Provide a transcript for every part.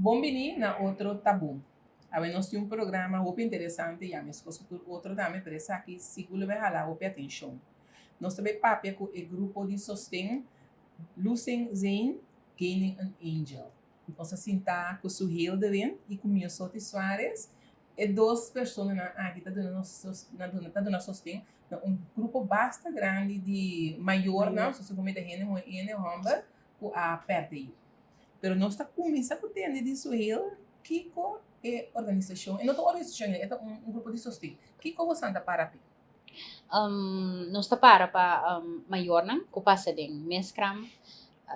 Bombini na outro tabu. Aí nós temos um programa muito interessante, e a minha esposa outro também, por isso aqui, seguro vai ralar, ouve atenção. Nós também papel com o grupo de sostém, Losing Zane, Gaining an Angel. Nós assim tá com o Suhil Devin e com o meu Soti Soares, e duas pessoas aqui tá dando sostém, um grupo bastante grande de maior, não, se você comete em Homba, com a perde. Pero nós está começando a ter de Suhil, Kiko e organização. E não é uma organização, é um grupo de sostém. Kiko você anda para aqui? Nós para maior nang kupasa ding meskram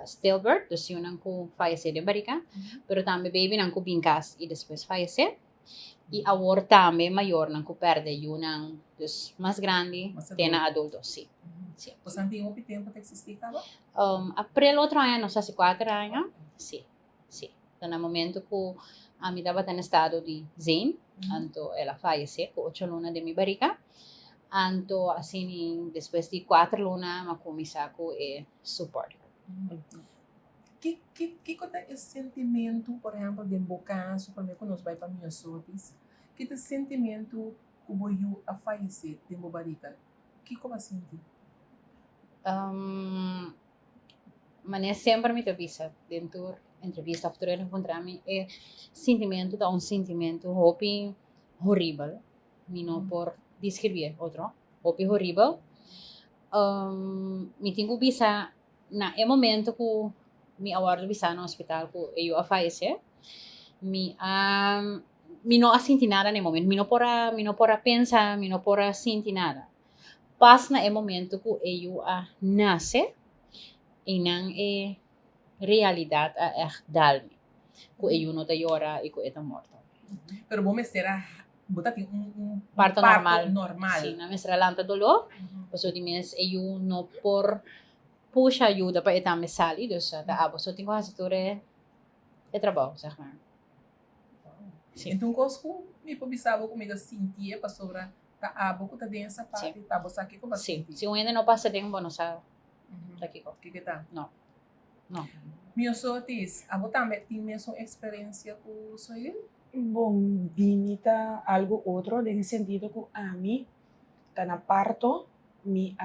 stillbirth, dus yun ang ku fallecer de barriga, pero também baby nang ku bingkas e depois fallecer. E awor também maior nang ku perde yun ang dus mas grande, tena adulto, sim. Sim. Você tem um tempo que existir, acaba? April outro ano, nós há 4 anos, sim, sim. Então, no momento que a minha estava no estado de Zen, então ela faleceu com 8 lunas de minha barriga. Então, assim, depois de 4 lunas, eu comecei com suporte. Que é esse sentimento, por exemplo, de bocar, quando nós vamos para minhas sortes, que é esse sentimento que eu a falecer de minha barriga? Que como assim? Mas sempre me avisa dentro entrevista after ele encontrar-me é sentimento da sentimento hopi horrível não por descrever outro hopi horrível me tenho visa na momento que me awardo visa no hospital que eu a falecer me não senti nada no momento me não pora pensar me não pora sentir nada pas na momento que eu a nasce inang realidad a dalmi ku eu não te llora e ku eta morto. Pero bom será botar parto normal. Sim, na mesra lanta dolo. So di means eu não por puxa ajuda para eta me sali, dus ta abo so tingo hasitore e trabalho, zeg maar. Sim. Então cosco me pobisava comigo sentia para sobra ta abo ku ta densa parte, ta bosa aqui como assim. Se o ainda não passa tempo, não sabe. Daqui o que tá? Não. Meu sotis, a botar tem mesmo experiência com o Soil? Bom, dimita algo outro, nesse sentido que a mim, tá na parto, me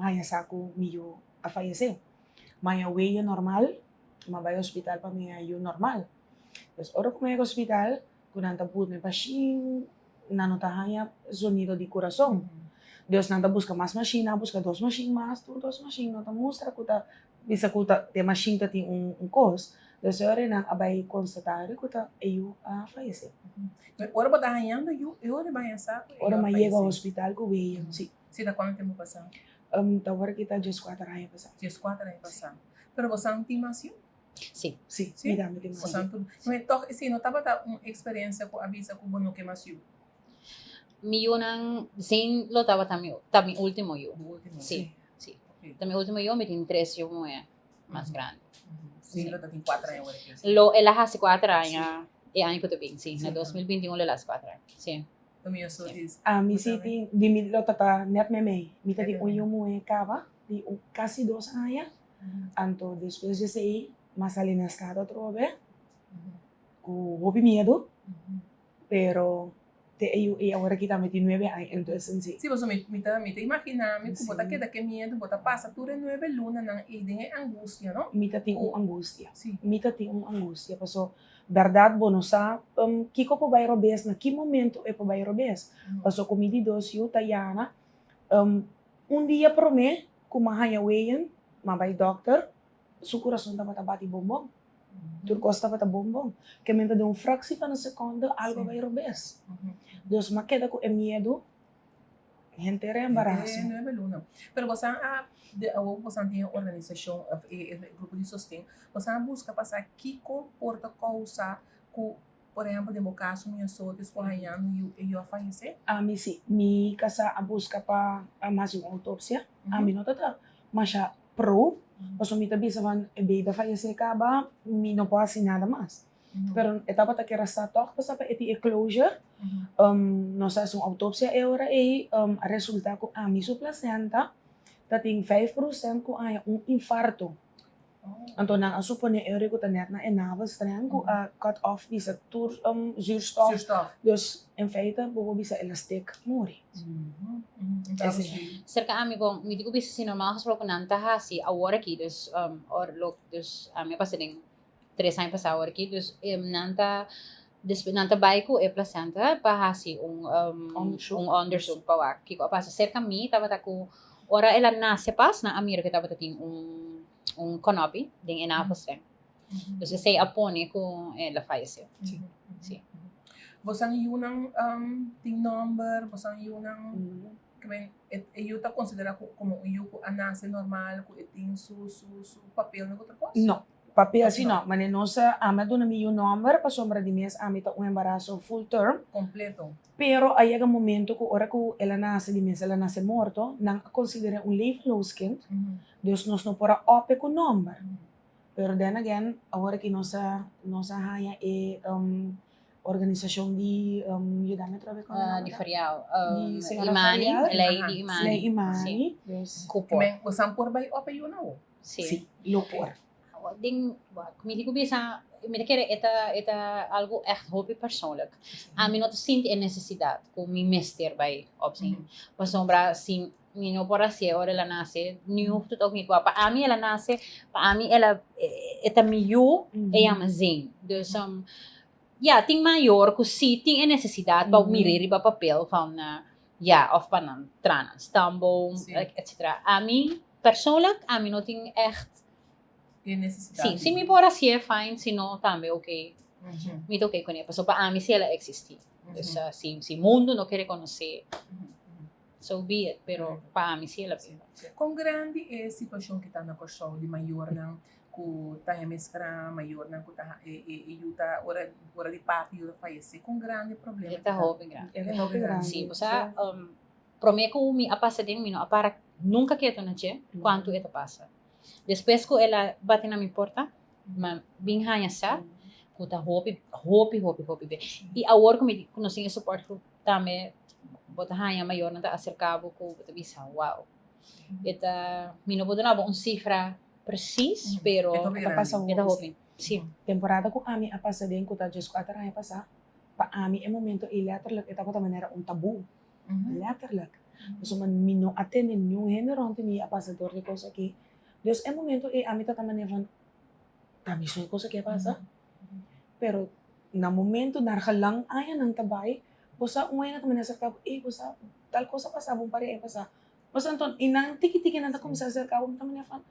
hanya saco meu a falecer. Mas eu veio normal, mas vai ao hospital para mim eu normal. Mas ora como é hospital, quando anda put me pashin, não tá hanya sonido de coração. Deus nanda busca mais machina, busca 2 machines mais, 2 machines, não tá mostra que tá bisa que tá de machine tá tem cos. Deus ora na abai constatar que tá eu a falecer. Ora botar ranhando eu ora vai essa. Ora mas chega ao hospital que veio, sim. Se dá quanto tempo passando? Tá agora que tá 4 anos passando. 4 anos passando. Pero você não tem mais? Sim. Me dá mais. Sim, não tava uma experiência com a visa com bono que mais Mío nang sin lo tava tami último yo. Sí. Okay. Tami último yo me tin 3 yo mo más grande. Sim, lo tem 4 anos. Lo ela hace 4 anos e ano que também, sim, na 2021 le las 4 anos. Sim. Também so is. Mi siti di mi lo tata net me. Mi tati uyo mo cava di casi 2 anos. Anto después de sei mas ali na estado trove. Com houve medo. Pero e agora que tá me 9 anos, então assim. Se você me imaginar, me bota que medo, bota passa tudo 9 luna nang idem angústia, não? Mita tem angústia. Mita tem angústia, paso verdade bono sa kiko po bay robes na que momento é po bay robes. Paso comidi dos yu tayana dia pro me kumahaya weyan, mabay doctor, su coração tava tabati bombom. Tudo costa para bombom. Que menta de fraction de segundo algo vai robes. Dos maqueda com medo, gente era embaraço. Não é beluna. Pero você você tem organização, grupo de sustento, você busca passar que comporta causa com, por exemplo, de meu caso, minha sorte escorrendo e eu a falecer? Mi sim. Mi casa a busca para mais uma autópsia. Mi não tá, mas já pro. Paso mi tabi sa man baby fallece acaba, mi não pode assim nada mais. Pero etapa ta kira sa talk pa pa eti closure. No sa sung autopsia ora a resulta ko mi su placenta ta ting 5% ko ay infarto. Então, na supone eu que net na enavas streng cut off bisa tour zuurstof. Zuurstof. Dus in feite bobo bisa elastiek mori. Então, Esse- sim. Cerca ami kung hindi ko bisa si normal gesproken nanta ha si awar aqui dus or look dus ami pa sering 3 anos pa awar aqui dus nanta nanta bai ko e placenta pa ha si Onderzoek. onderzoek pa wa kiko pa cerca mi tava ko ora ela nasce pas na amir que tava ting konopi ding enafos rin. Dus say apone ko ela faleceu. Sim. Você não tem number, você não eu tá considera como a nasce normal, que tem su papel na outra coisa? No, papel assim não, mas nossa ama do na meu number pa sombra de mês ami ta um embaraço full term, Completo. pero aí chega momento que ora que ela nasce de mês ela nasce morto, não considera um levenloos kind, dus nós não pora ope com number. Pero then again, agora que nossa haya é organização de Yudame Trabe com Di Fariao. Di Senhora Imani, Farial. lei Aha. di Imani. Slay Imani, dus Kupor. Também, você por vai opa yun na o? sim, lopor. Ding, kumiti ko bisa, kumiti kere, ita algo echt hobby persoonlijk. Amin no sinti en necessidad, kung mi mister by opsin. Pasombra, sin, no por así, ora la nace, ni uftot ook niet pa ami ela nace, pa ami ela, ita miyu, ella mazing. Dus, ja, ting maior, kung si, ting en necessidad, pa miriri pa papel, van, ja, of pa nan, tranan, stamboom, Sim. etc. Ami, persoonlijk, ami no ting echt, É necessidade. sim, se me for assim é fine, se não também ok. Uhum. Me ok com ela. So para mim se ela existir. So, se mundo não quer reconhecer, so be it. Pero para mim se ela. Quão grande é a situação que está na pessoa de maior não que está a mescla maior não que está e está hora de parte e falece. Quão grande problema. Esta hobby grande. É hobby grande. Sim, você prometo me a passar de mim não para nunca quieto na che quanto esta passa. Depois que ela bate na minha porta, mas bem ranha sa, que tá hobby. E agora que me conheci suporte também bota ranha maior não tá acercado com bota bisa wow. Eta me não botar uma cifra precisa, pero Ita passa esta hobby. Sim. Temporada ko ami a passa din ko ta just 4 ay passa. Pa ami e momento letterlijk ita pa manera un tabu. Letterlijk. So man mino atenen yung género ante mi a passa door de cosa aqui. Dus e momento e ami ta manera van tabi so cosa que passa. Pero na momento narhalang ayan ang tabay. Bosa umay na taman sa kabo bosa tal cosa passa bom pare e passa. Bosa anton inang tiki-tiki na ta kumisa sa kabo taman fan.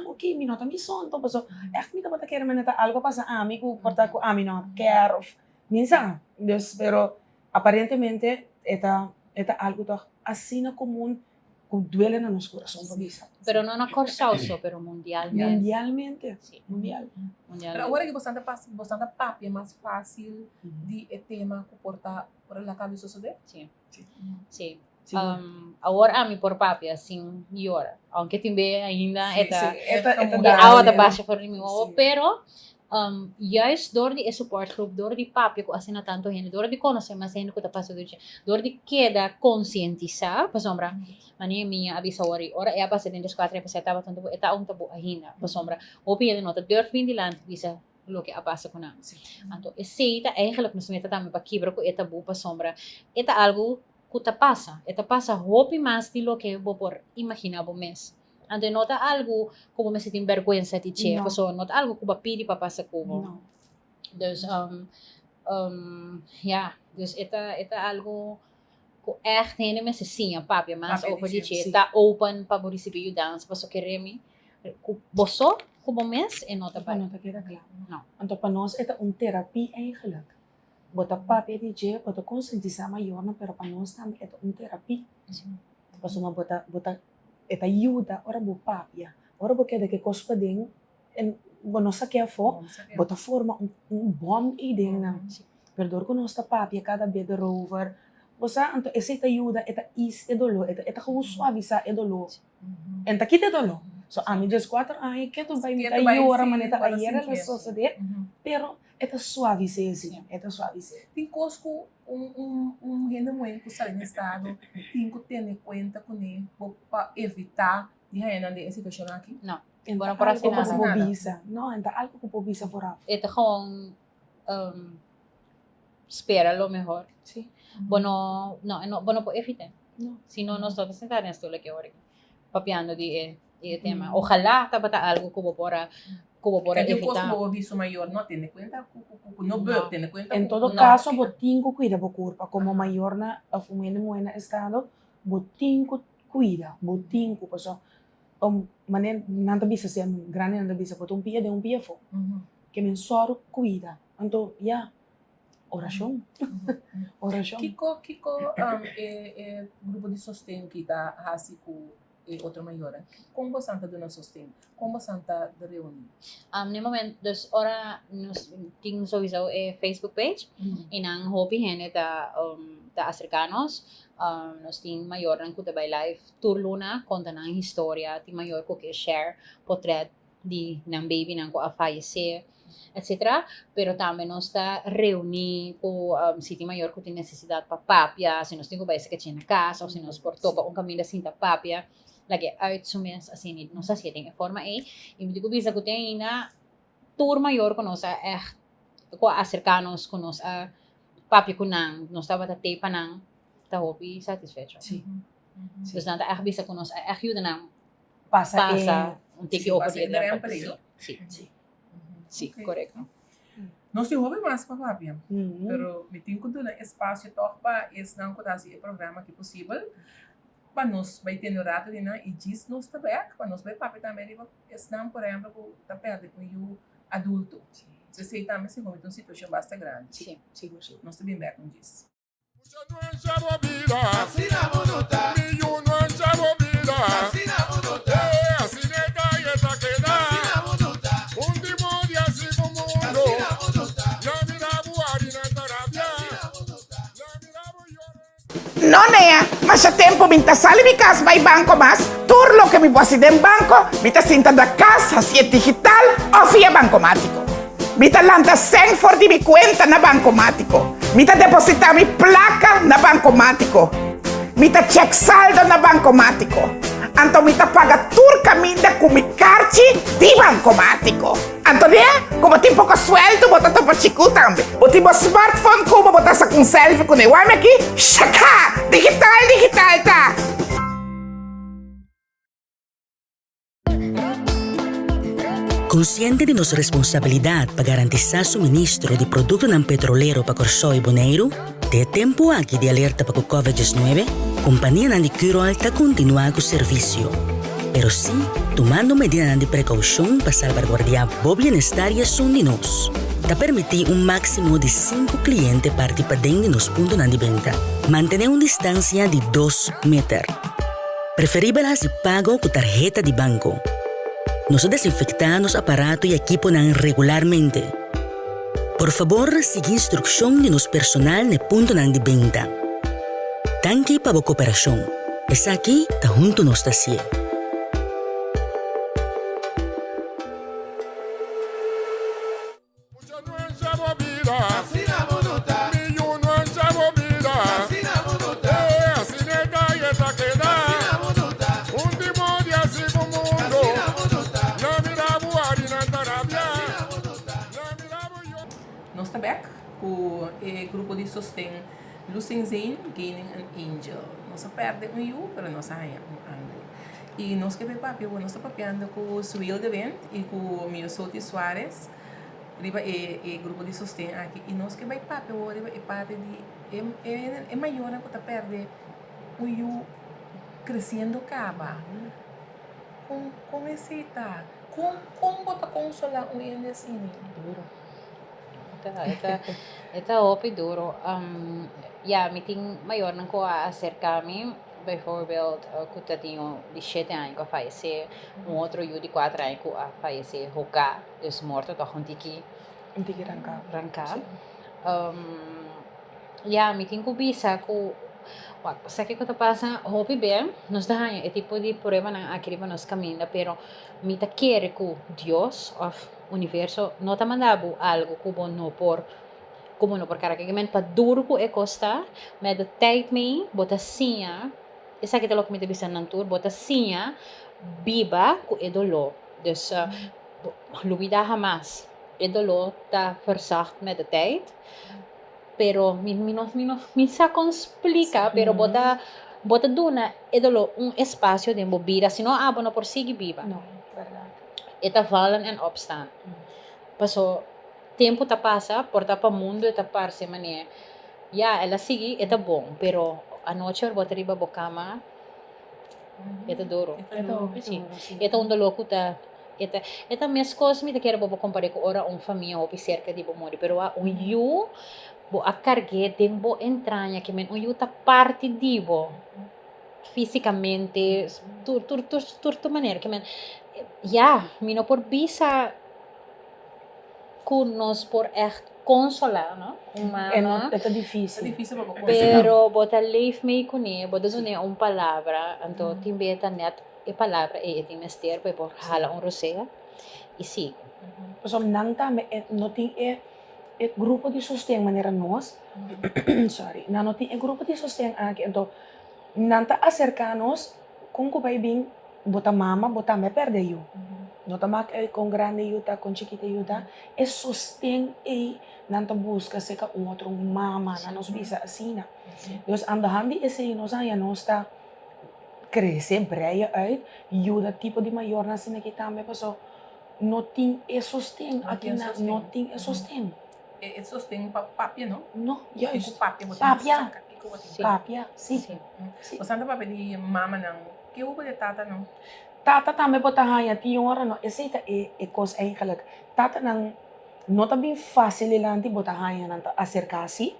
Okay, mi nota mi sonto, paso, mi dapat kaya man nata algo pa sa ami ko, porta ko ami no, care of, minsan, Dios, pero aparentemente, eta algo to, así na común, kung duele na nos corazón, pabisa. Pero não na Corsauso, pero mundialmente. Mundialmente, Sim. mundial. Pero agora que você anda papo, é mais fácil de tema que porta por la cabeça suceder? Sim. Sim. Sim. Agora ami por papi assim llora aunque timbe ainda eta dá, awa da baixa for mim Sim. pero juist door die support group door die papi ko assim na tanto gente door die conhecer mas gente ko ta passo door die queda conscientizar pa sombra mani minha avisa ora é a base dentro das 4 é para tava tanto eta tabu ainda pa sombra opie de nota durf in die land visa lo que a passa com nós então esse tá eigenlijk nos meta também para quebrar com eta bu pa sombra eta algo que passa hopi mais de lo que vou por imaginar o mês. Ando nota algo como me senti vergüenza de che, so nota algo que pidi para passar como. No. Dus ja, dus eta algo que echt hene me se sim, papi, mas over de che, tá open para receber dance, paso queremi. Boso como mês e nota Pa para. nota queda claro. No. Anto pa nos eta un terapia eigenlijk. Bota papi di je, bota conscientizar maior, pero pa nos também eta un terapia. Paso ma bota eta ajuda, ora bo papia. Ora bo queda que cospa ding en bono sa que fo, bota forma un bom idee na. Perdor ko nos ta papia cada vez de rover. Bosa anto essa eta ajuda, eta is e dolo, eta como suavizar e dolo. Enta kita dolo. So ami just 4 ai que tu vai me ayudar maneta ayer la sociedade, pero eta suavize assim, eta suavize. Tem cosco rendimento que sai no estado, tem que ter em conta com ele para evitar de reina de situação aqui. Não. Bueno, para algo assinar. que pobisa. No, enta algo que pobisa vooraf. Ito gewoon espera lo mejor. Sí. Bueno, bueno po eviten. No. Si no nos toca sentar en esto le que ahora. Papiando di tema. Mm. Ojalá tabata algo como para Porque o evitar. custo viso maior não tem conta, no No. bug, tem conta. En todo No. caso, botinco cuida por culpa. Como mayor na fumendo buena estado, botinco cuida, botinco. Paso, manen nanta bisa siya grande nanta bisa po pia de pia fo. Que mensoro cuida. Anto ya oración, oración. Kiko grupo de sostén que está assim com outro maior. Como você anda dando sostén? Como você anda de reunir? No momento, dus ora nos ting sowieso Facebook page. Inang hobby hene ta Africanos. Nos ting mayor ng kuta by life tour luna konta ng historia ti mayor ko ke share portrait di ng baby nang ko a fallecer etc. Pero também nos ta reunir ko si ti mayor ko ti necesidad pa papia, si nos tingo ba que tinha na casa, ou si nos portou pa un camila sinta papia, lagi uitsumes assim nos asiting forma e digo bisa ko ti na tour mayor ko nos ko Africanos ko nos papi ko nang nos ta bata te panang ta hopi satisfecho. Sí. Dus dan bisa ko nos ayuda nang Pasa, un tiki opo Pasa di el empleo. Sí, Okay. correcto. Nós temos hobby mais para papia. Mm. Pero me tenho que dar espaço toch para esse não que o programa que possível para nós vai ter no rato de e diz nós também para nós vai papel também esse não por exemplo que tá perto com o adulto. Se sei também se como uma situação bastante grande. Sí. Sí. Nós também bem com isso. No, nea, mas a tempo minta sali mi casa vai banco mas turlo que mi posi den banco, mita sinta da casa si è digital o via bancomático. Mita lanta sen for di mi cuenta na bancomático. Mita deposita mi placa na bancomático. Mita check saldo na bancomático. Anto mita paga turca minda con mi carci di bancomático. Antonia, como tem pouco sueldo, bota topa chicu também. O tipo smartphone, como botar essa com selfie com o aqui? Chaca! Digital, tá? Consciente de nossa responsabilidade para garantizar suministro de produto não petrolero para Corsó e Bonaire, de tempo aqui de alerta para o Covid-19, a companhia não de Curo Alta continua com o serviço. Pero sim, tomando medidas de precaução para salvaguardar o bem-estar e a saúde de nós. Para permitir máximo de 5 clientes participando nos pontos de venda. Manter distância de 2 metros. Preferível se pago com tarjeta de banco. Nós desinfectamos aparatos e equipo regularmente. Por favor, siga instrução de nosso personal no ponto de venda. Tanque para a cooperação. Essa aqui está junto a nós. Nós também com o grupo de sostém Lucenzen Gaining an Angel. Nós perdemos para nós arranhar um ângulo. E nós que papel, nós estamos papeando com o Suil de Vent e com o Miosotti Soares, o grupo de sostém aqui. E nós que vai papel, é parte de é maior que está perde o crescendo caba. Com esse tá, como botar consolar o assim. Duro. Ito hopi duro. Meeting mayor nang ko acerca-me, bijvoorbeeld, kuta tinho de 7 anos que fallecer, outro de 4 anos que fallecer, hoka, dus morto, toch um tiki rancar. Meeting ko bisa ko, sa que ta pasa, hopi bem, nos dahan, tipo de prueba nang akiriba nos caminda, pero mita quiere ko Dios of universo no ta mandabo algo como no por característicamente para duro que costa, mas do tijd me bota sinha, essa que te lo que me te bisa nantur, bota sinha biba ko edolo, Dus lubida jamás. Idolo ta verzacht met de tijd. Pero minsan con explica, pero bota duna idolo un espacio de vida, sino no por sigue viva. No, verdad. Eta vallen en opstaan. Paso tempo ta pasa, por tapa mundo eta parse manie. Ya, ela sigue eta bom, pero anoche bota riba bocama, eta duro. Sim. Eta un dolo kuta eta minhas coisas me quero bobo comparar com ora família ou cerca de bomori, pero you bo a cargue tem bo entranha que men you ta parte dibo fisicamente tur maneira que men mino por bisa nos por echt consolar, no? Humana. É difícil. É difícil para pero bota leif me kuni, bota zone palavra, anto timbeta net e palavra e tem mester por hala rosea e siga. Pues nanta no tem grupo de sostén maneira nós. Sorry. No tem grupo de sostén aqui, então nanta acercarnos com que vai bem bota mama, bota me perde eu. Não tá mais com grande yuta, com chiquita yuta, é sostém e nanta busca seca outro mama na nos visa assim. Então andando esse nós aí nós tá crescer breia uit, ajuda tipo de maior na cena que também passou. Não tem sostém aqui na, não tem sostém. É sostém para papia, não? Não, juist. Papia. Papia, sim. Você anda para pedir mama não? Que uva de tata não? Tata também pode ganhar, tem hora não. Essa é coisa eigenlijk. Tata não, não tá bem fácil lá de botar ganhar não acercar-se,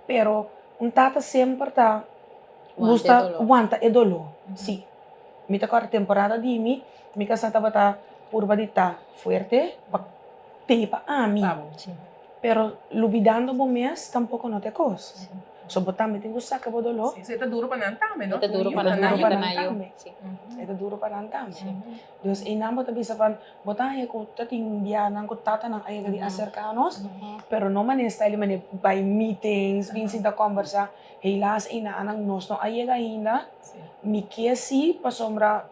pero tata sempre tá aguanta e dolor. Sim. Mita com a temporada de mim, me casa tava tá curva de tá forte, pa tepa a mim. Pero lubidando bom mês tampouco não tem coisa. So botar me tem que sacar o dolor. Sim, está duro para nantame, não? Está duro para nantame. Está duro para nantame. Dus inam botar bisa van botar ya ko tating biyanan ko tata ng ay gadi acercanos, pero no man style man by meetings, vinsin da conversa, helaas inaanan nos no ay ainda. Mi kiesi pasombra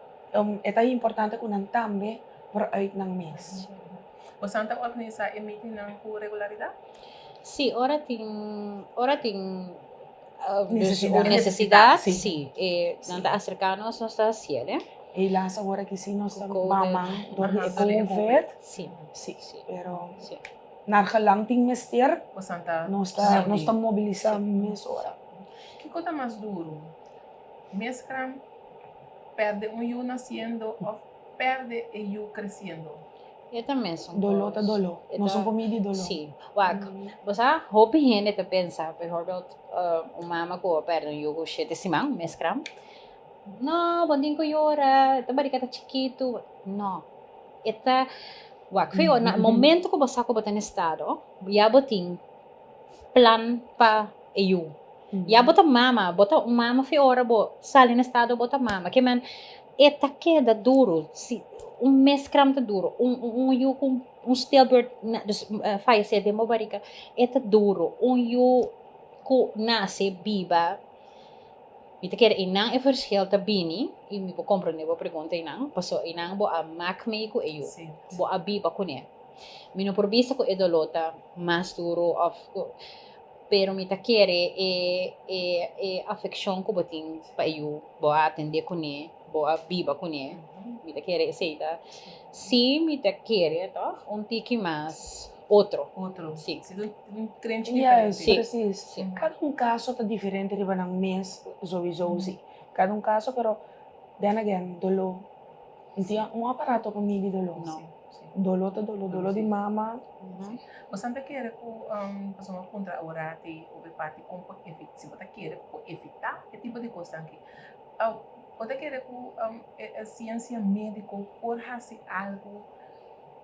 eta importante ko nantambe por uit ng mes. Você anda organizar e meeting com regularidade? Sim, ora tem necessidade, sim. Nanda acercarnos nos está haciendo. Helaas agora que sim nós mamang door de COVID. Sim. Pero naar gelang ting mester, Você anda nós está mobilizando mes ora. Que coisa mais duro? Mescram perde you nascendo ou perde you crescendo? Eu também sou. Dolor. Nós somos comida dolor. Sim. Você hope gente te pensa, por exemplo, mama ko perdão eu go shit simang mescram. No, bonding ko yora, tabari kata chiquito. No. Eta foi na momento ko basa ko botan estado, ya boting plan pa eu. Ya bota mama foi hora bo sali no estado bota mama, que man eta queda duro, si mescram tá duro, eu com stillbirth fallecer de mobarica, eta duro, eu ko nasce viva. Mita kera inang e verschil ta bini, e mi po comprende bo pergunta inang, paso inang bo a makme ko eyo, bo a biba ko niya. Mino probisa ko edolota, mas duro of ko, pero mita kere e affection ko boting pa eyo, bo a atende ko niya, bo a biba ko niya. Mita kere seita, si mita kere to, un tiki mas outro. Sim. Um crente diferente. Sim. Precies. Cada caso está diferente riba ng mes, sowieso. Cada caso, pero then again, dolo. Hindi ang aparato comigo dolo. No. Dolo di mama. Você anda querer fazer uma contra orate ou parte com evitar, se você querer evitar esse tipo de coisa aqui. Você querer a ciência médica por fazer algo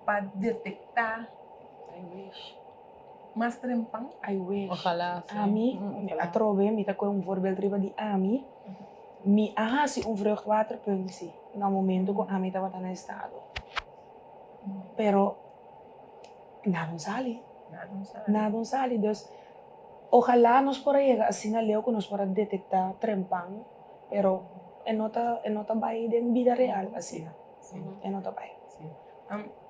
para detectar. I wish. Mas trempang? I wish. Ojalá. Ami, atrobe, mita ko yung voorbeeld riba di Ami. Mi ahasi un vruchtwaterpunctie. Na momento ko Ami tawat na estado. Pero nadong sali. Dus ojalá nos por llega así na leo ko nos para detectar trempang. Pero enota bay din vida real así. Enota bay.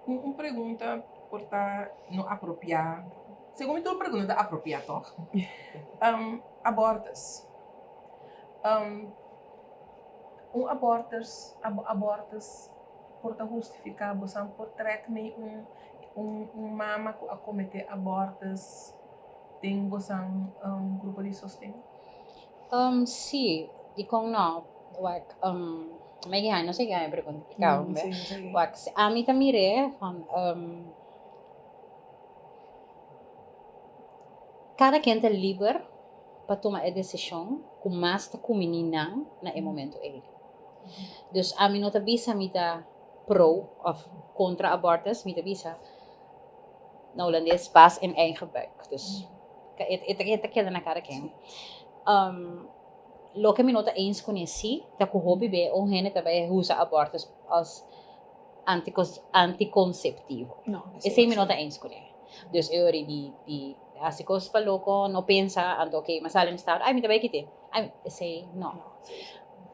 Uma pergunta por estar no apropriar. Segundo tu pergunta apropriar, toch? Abortos. Abortos por estar justificar, você por trek me mama a cometer abortos tem você grupo de sustento. Sim, e kung no, may gihan, no sige, ay pergunta ikaw, ba? Sige. A mim tamire, cada quem é livre para tomar a decisão com mais ta kumininang na e momento ele. Dus a mim não bisa mita pro of contra abortus, mita bisa na holandês pas in eigen buik. Dus ita queda na cada quem. Lo que me nota eens conheci, tá com hobby be o gente também usa abortus als anticonceptivo. No, Esse me nota eens conheci. Dus eu di así cosas pa loco, no pensa, ando okay, masalan estado, ay, mita ba kiti? Ay, say no.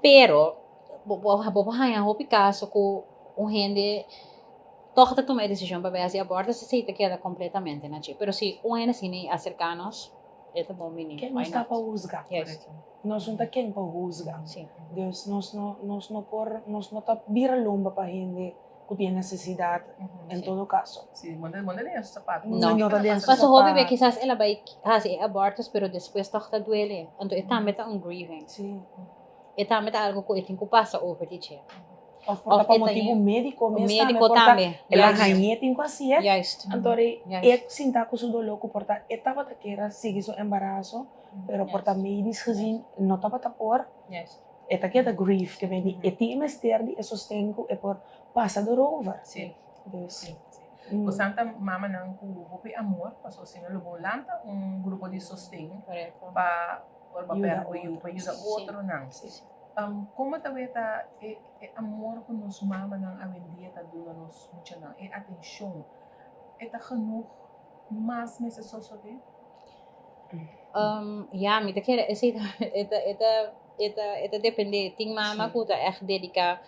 Pero bobohaya ho Picasso ko gente toca tomar decisão para ver se aborta se te queda completamente na chi. Pero si um gente assim cercanos, é tá bom menino. Quem não está para juzgar. Yes. Nós não está quem para juzgar. Sim. Deus, nós não está vira lomba para gente que tem necessidade, em todo caso. Sim, manda nem os sapatos. No. Mas Mas o hobby be quizás ela vai fazer abortos, pero depois toca duele. Então é também tá grieving. Sim. É também tá algo que tem que passar over de che. Of por Of motivo médico, O médico também. Ela ganha tem quase é. Juist. Então, Yes. sinta com o dolor que porta etapa da queira seguir seu embaraço, pero Yes. porta medisch gezien não estava a por. Yes. Eta que da grief que vem e tem mester de sostengo é por passa do over. Sim. Dus Sim. O Santa Mama não o amor, passou assim, no bom lanta grupo de sustento Correto. para Ayuda ajudar Sim. outro não. Sim. Como talvez amor que nos mama não a vendia tá dando nos muito não é atenção é tá genoeg mas nesse só de Ja, met de keren is het depende. Ting mama Sim. kuta echt dedica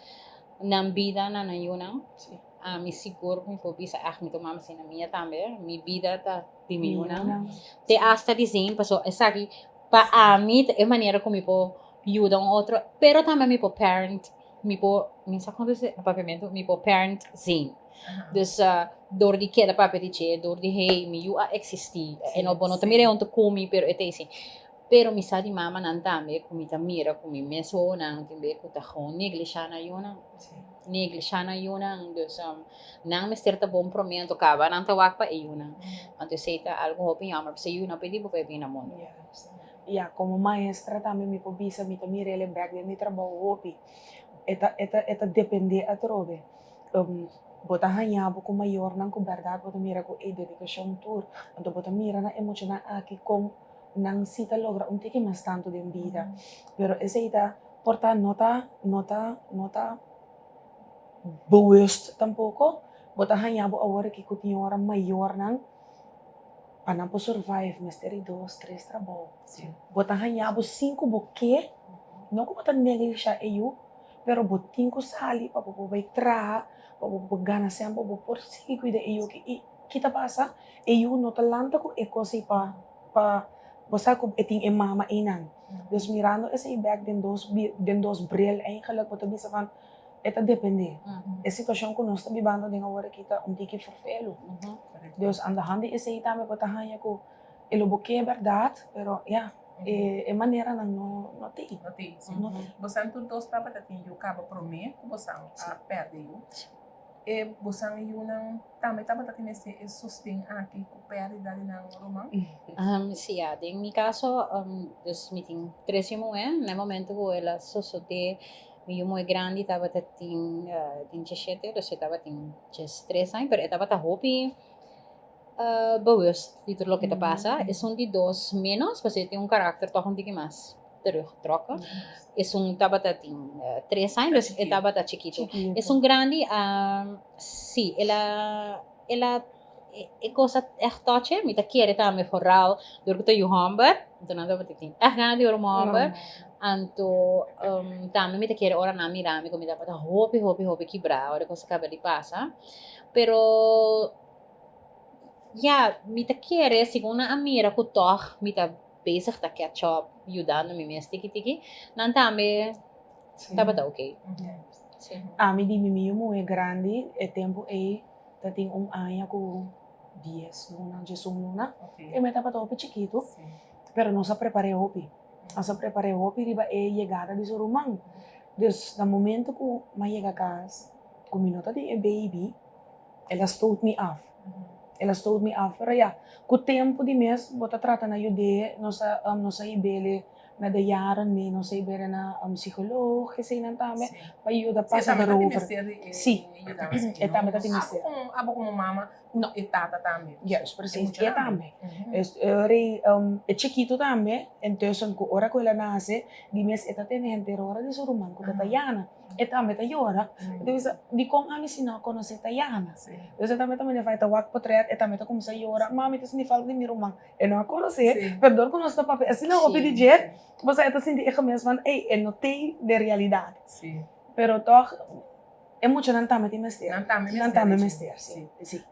nan vida na yunang. sim. Mi siguro mi po bisa echt met mama sina minha também. Mi vida tá di mi yunang. Não. Te hasta dizem, paso esaki pa a mim é maneira como mi po ayuda um outro, pero também mi po parent, mi po minsa quando se papamento mi po parent sim. Dus door die keda papi dice, door die hey, mi you existi. E no bono tamire onto kumi, pero ete sim. Pero mi sa di mama nan tambe, kumi tamira, kumi meso nang timbe ko ta gewoon neglishana yuna. Neglishana yuna, dus nang mister ta bom promento kaba nang tawak pa yuna. Anto seita algo hopi yamar sa yuna pedi po pepi na mon. Ja, como maestra também me pobisa, me também ele back de mi trabalho hopi. Eta depende a trove. Bota hanya buku mayor nang ko verdade bota mira ko dedicação tour. Anto bota mira na emocional aqui com nang sita logra un tiki mas tanto de vida. Pero essa ita porta nota bewust tampoco. Bota hanya bu awara ki kutinho orang mayor nang panam po survive misteri 2-3 trabalho. Bota hanya bu 5 buke. Não ko bota neglixa eu, pero botin ko sali pa po baik tra, pa po gana sempre po por si cuida eu que kita pasa eu no talanta ko e cosa pa basta ko eting mama inang. Dus mirando esse back den dos bril eigenlijk wat bisa van eta depende. A situação que nós estamos vivendo de agora kita tiki vervelo. Dus aan de hand is aí também bota hanya ko elo boque é verdade, pero ja, é maneira não tem. Não tem. Você não todos para ter eu acaba promer, você a perde eu. E você não também tá para ter esse sustento aqui com perde dali na romã. Sim, em meu caso, dus meeting 13 moen, no momento que ela sosote eu muito grande, estava tem 17, dus estava tem 3 anos, pero estava tá hopi bewust de tudo o que passa. É de 2 menos, porque tem carácter toch um pouquinho mais teruggetrokken. Estava tem 3 anos, dus estava tá chiquito. É grande, sim, ela é coisa echt touchen, met de keren também vooral door te humber, então não dá tem echt gaan die humber, anto também met de keren ora na mirami como dá para hopi quebrar, ora coisa acaba de passar. Pero, ja, mita quiere, según a mira ko toch, mita bezig ta catch up, ayudando mi mes tiki-tiki, nan tambe, Sim. dapat okay. Sim. Ami di mimi mo é grande, é tempo tem ano com 10 luna, 10 luna. Ok. E me tapa tope chiquito, Sim. pero não se preparei hopi. Não se preparei hopi, riba é chegada de Sorumang. Dus, no momento que eu chega a casa, com minuto de baby, ela stoot me af. Ela stoot me af. Pero ja, com o tempo de mês, bota trata na jude, nossa ibele, na dayaran me, nossa ibele na psicólogo, que sei não também, para ajuda passa Sim, over. Sim. Também tá te mister. Abo como mama, Não. e tata também. Yes, precies. muito E também. É chiquito também, então com hora que ela nasce, de mês ela tem gente hora de Sorumang, com Tayana. E também tá llora. Então, de como a mim se não conhece Tayana. Sim. Então, também vai estar wak potret, e também tá começar a llorar. Mami, isso me fala de meu irmão. Eu não a conhece, Sim. perdão que nós tá papel. Assim não, Sim. o de jet, você está sentindo mesmo, ei, eu não tenho de realidade. Sim. Pero toch, é muito não também tem mestre. Não também Não também mestre, sim. Sim.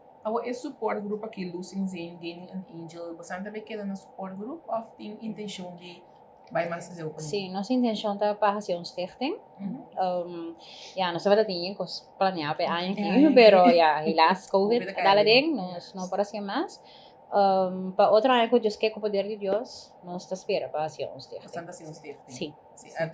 Esse support group aqui, Losing Zen, Gaining an Angel, você também quer no support group ou tem intenção de vai mais fazer o Sim, nossa intenção tá para fazer um stichting. Ja, nós estamos tendo que planear para ano que pero ja, helaas COVID dala ding, nós não para ser mais. Para outra ano que Deus quer com o poder de Deus, nós está espera para fazer um stichting. Você está sendo stichting. Sim.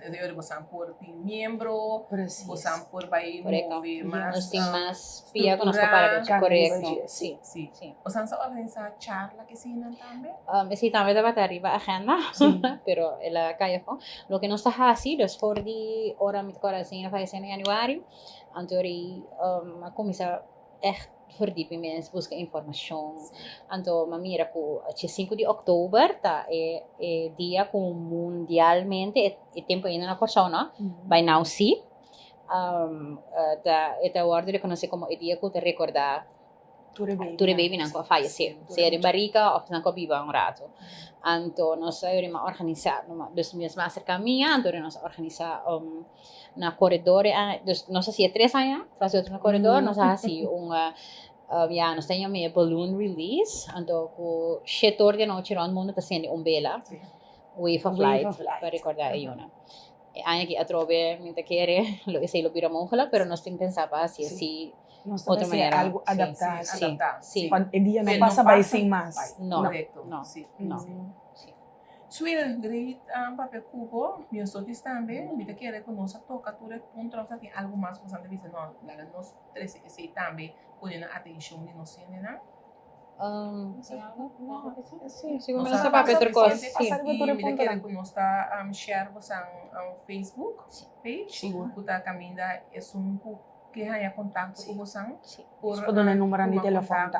Eu você por tem membro, Precis. você por vai Correcto. mover Nós mais. temos mais pia que nós para Cara, correto. sim. Sim. Sim. Sim. Você não organiza charla que se não também? Esse também deve estar arriba a agenda, pero ela caiu com. Lo que nós está fazendo, por de hora mit coração vai ser em januário, antori a começar echt verdiepen mensen, busca informação. Então, mamira ko, 5 de outubro, tá, é dia com mundialmente, é tempo ainda na persona, by now see. Esta word reconhece como é dia que te recordar Ture baby não ko falecer. Se de barriga ou não ko viva um rato. Então, nós iremos organizar, dus mesmo acerca minha, então nós organizar na corredor, dus nós hacía 3 anos, fazer outro no corredor, nós hacía ja, nós temos meio balloon release, então com 7 horas de noite, o mundo está sendo vela, wave of light, para recordar a Iona. Aí aqui a trove, me quer, lo que sei lo vira monjala, pero nós temos que pensar assim, outra maneira, algo adaptado. Sim. Quando o dia não Pero passa, não vai passa, sem mais. Não. Correto. Não. Sim. Não. Suel, great papel cubo, meu sotis também, me quer conosco toca tudo ponto tem algo mais que você deve não, lá nós três esse também podendo atenção de nós, né? Sim, segundo nossa papel outra coisa. Sim. E me quer conosco share você Facebook page, que tá caminhando é que haya contato com você. Por dar o número de telefone.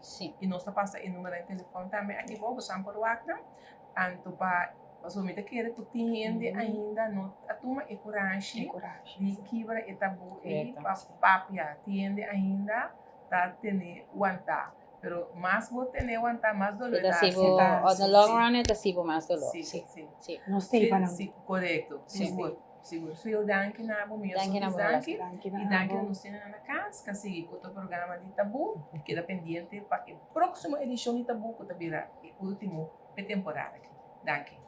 Sim. E nós passa o número de telefone também aqui vou você por WhatsApp. Anto para me quer que entende ainda não a turma é coragem de quebrar o tabu e papia entende ainda tá tendo aguentar. Pero mais vou ter aguentar mais dolor. No long run é possível mais dolor. Sim. Nós temos Sim, correto. Seguro. Fui danke na abo meu. Danke na danke. E danke nos tem na casa, que seguir outro programa de tabu, que é pendiente para a próxima edição de tabu, que virá o último temporada. Danke.